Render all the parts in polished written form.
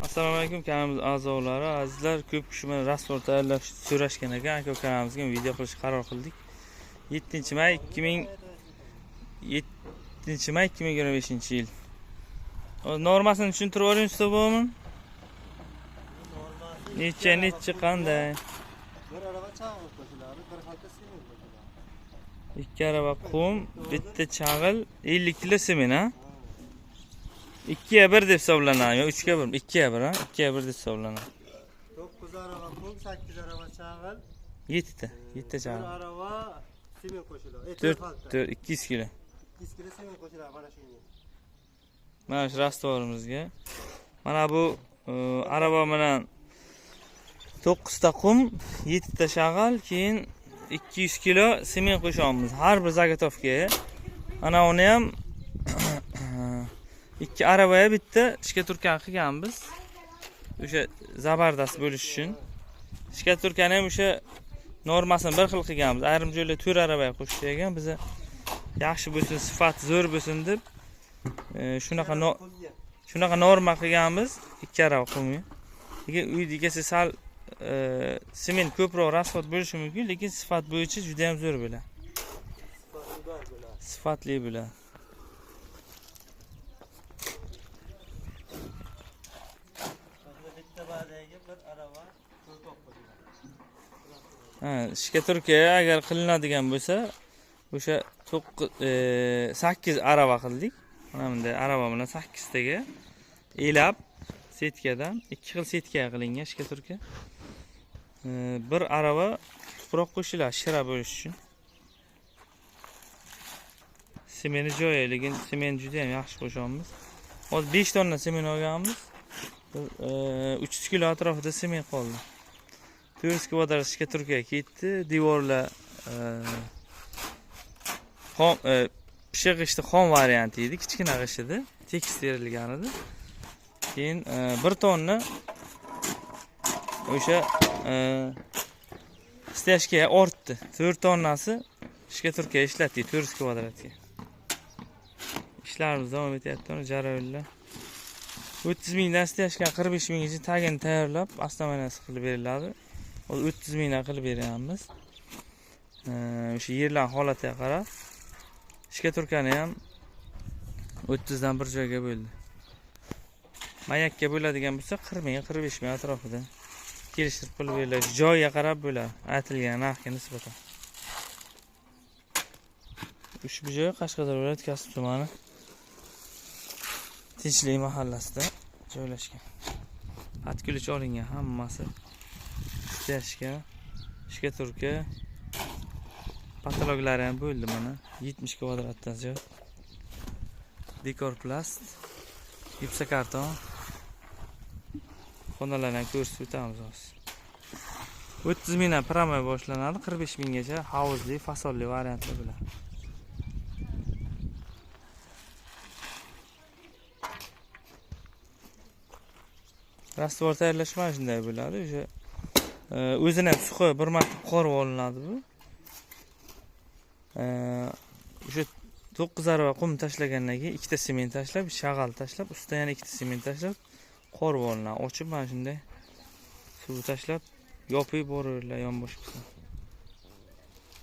Assalomu alaykum kanalimiz a'zolari, azizlar, ko'p kishi meni rasmlar tayyorlash so'rashgan ekan, aka-ukamizga video qilishga qaror qildik. 7-may 2025-yil. Normasini tushuntirib o'raysiz bo'mi? Necha qanday? Bir araba chag'il qo'shiladi, bir xalta sement qo'shiladi. Ikki araba qum, bitta chag'il, 50 kilo sement, ha? 2'ye 1 deb hisoblanadi yo 3'ga 1? 2'ye 1, ha? 2'ye 1 deb hisoblanadi. 9 araba qum, 8 araba chag'il, 7 chag'il. bir araba sement qo'shiladi. 4 200 kilo. 200 kilo sement qo'shiladi mana shunga. Mana shu rastvorimizga. Mana bu araba bilan 9 ta qum, 7 ta shag'al, keyin 200 kilo sement qo'shamiz. Har bir zagotovkaga. Ana uni ham 2 arabaya bitta shkaturka qilganmiz. O'sha zabardast bo'lish uchun. Shkaturkani ham o'sha normasini bir xil qilganmiz. Ayrim joylar 4 arabaya qo'shib ekan, biz yaxshi bo'lsin, sifat zo'r bo'lsin deb shunaqa norma qilganmiz. 2 araba qumni. Lekin uyda egasi sal sement ko'proq rasxod bo'lishi mumkin, lekin sifat bo'yicha juda ham zo'r bo'ladi. Sifatli bo'ladi. Bitta ba'dagi bir araba ko'proq qo'shiladi. Ha, shkaturka agar qilinadigan bo'lsa, o'sha 8 araba qildik. Mana bunday araba bilan 8 taga elab setkadan 2 xil setkaga qilingan shkaturka. Bir araba ko'proq qo'shiladi shira bo'lish uchun. Semeni joyi, lekin sement juda ham yaxshi qo'shamiz. Hozir 5 tonna sement olganmiz. 300 kilo atrofida sement qoldi. 400 kvadrat shkaturka ketdi. Devorlar pishiq g'ishtni xom varianti edi, kichkina g'isht edi, tekis terilgan edi. Keyin 1 tonna o'sha stashkaga ortdi. 4 tonnasi shkaturka ishlatdik 400 kvadratga. Ishlarimiz davom etyapti, jarayonlar. 30 mingdan stashka 45 minggacha tagini tayyorlab, avtomatik qilib beriladi. Hozir 30 mingdan qilib beryapmiz. O'sha yerlar holatiga qarab shkaturkani ham 30 dan bir joyga bo'ldi. Mayakka bo'ladigan bo'lsa 40 ming, 45 ming atrofida kelishtirib qilib beriladi. Joyiga qarab bo'ladi, aytilgan narxga nisbatan. Ushbu joy Qashqadaryo viloyati Kasb tumani Tinchlik mahallasida joylashgan. Atkulich olingan hammasi. Stashka, shkaturka, patologlari ham bo'ldi mana. 70 kvadratdan joy. Dekor plast, gipsokarton. Xonalarni ko'rsatib o'tamiz hozir. 30 mingdan promoy boshlanadi, 45 minggacha havuzli, fasolli variantlar bilan. Rastvor tayyorlash mana shunday bo'ladi. O'sha o'zini ham suqi bir marta qorib olinadi bu. O'sha 9 arava qum tashlagandan keyin 2 ta sement tashlab, shag'al tashlab, ustidan yana 2 ta sement tashlab qorib olinadi. Ochib mana shunday suv tashlab, yopib boraverlar yonbosh qismi.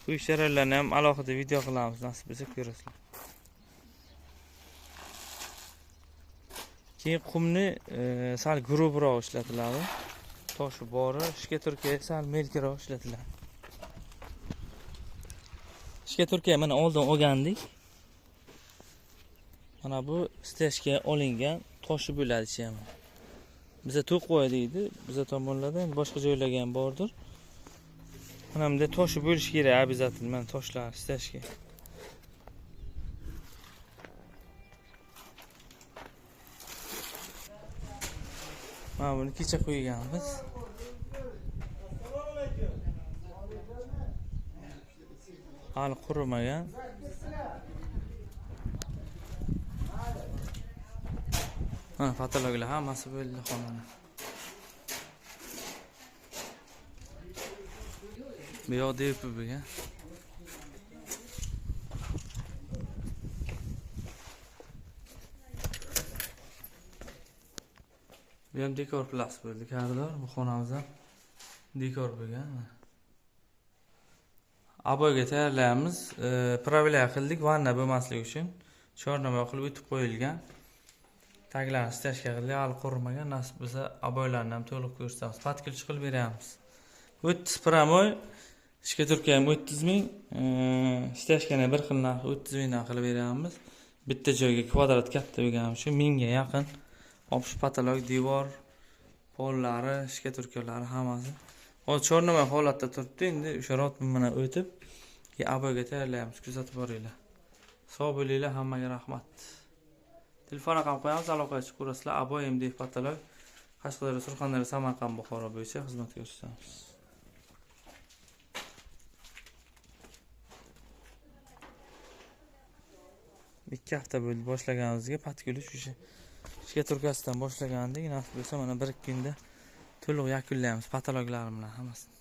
Bu jarayonlarni ham alohida video qilamiz, nasib bo'lsa ko'rasizlar. Keyin qumni sal grubroq ishlatiladi. Toshi bori, shkaturka sal melkroq ishlatiladi. Shkaturka mana oldin olgandik. Mana bu stashga olingan toshi bo'ladi ham. Biza to'q qo'ydik deydi. Biza tomonlarda ham boshqa joylarga ham bordir. Mana bunda toshi bo'lishi kerak, обязательно mana toshlar stashga. Mana buni kecha qo'yganmiz. Hali qurimagan. Mana patologlar hammasi bo'ldi xonada. Bu yoqda yopib bo'lgan. Bu Bu ham dekor plus bo'ldi, koridor. Bu xonamiz ham dekor bo'lgan. Aboyga tayyorlaymiz. Pravila qildik vanna bo'lmasligi uchun. Chornama qilib o'tib qo'yilgan. Taglarni stashka qildik, hali qurilmagan. Nasib bo'lsa, aboylarni ham to'liq ko'rsatamiz. Patkilch qilib beramiz. 30 promoy, ishga turkiya ham 30 ming, stashkani bir xil narx 30 mingdan qilib beramiz. Bitta joyga kvadrat katta bo'lgani uchun 1000 ga yaqin. Opsh patolog, devor, pollari, ishga turkiyalar hammasi. Hozir chornama holatda turibdi. Endi o'sha rotman bilan o'tib, aboyga tayyorlaymiz. Kuzatib boringlar. Sog' bo'linglar, hammaga rahmat. Telefon raqam qo'yamiz, aloqaga chiqib ko'rasizlar. Aboy MDF patolog, Qashqadaryo, Surxondaryo, Samarqand, Buxoro bo'yicha xizmat ko'rsatamiz. Ikki hafta bo'ldi boshlaganimizga patkilish o'sha ishga turkasidan boshlagandik. Nasib bo'lsa mana 1-2 kunda to'liq yakunlaymiz patologlar bilan hammasini.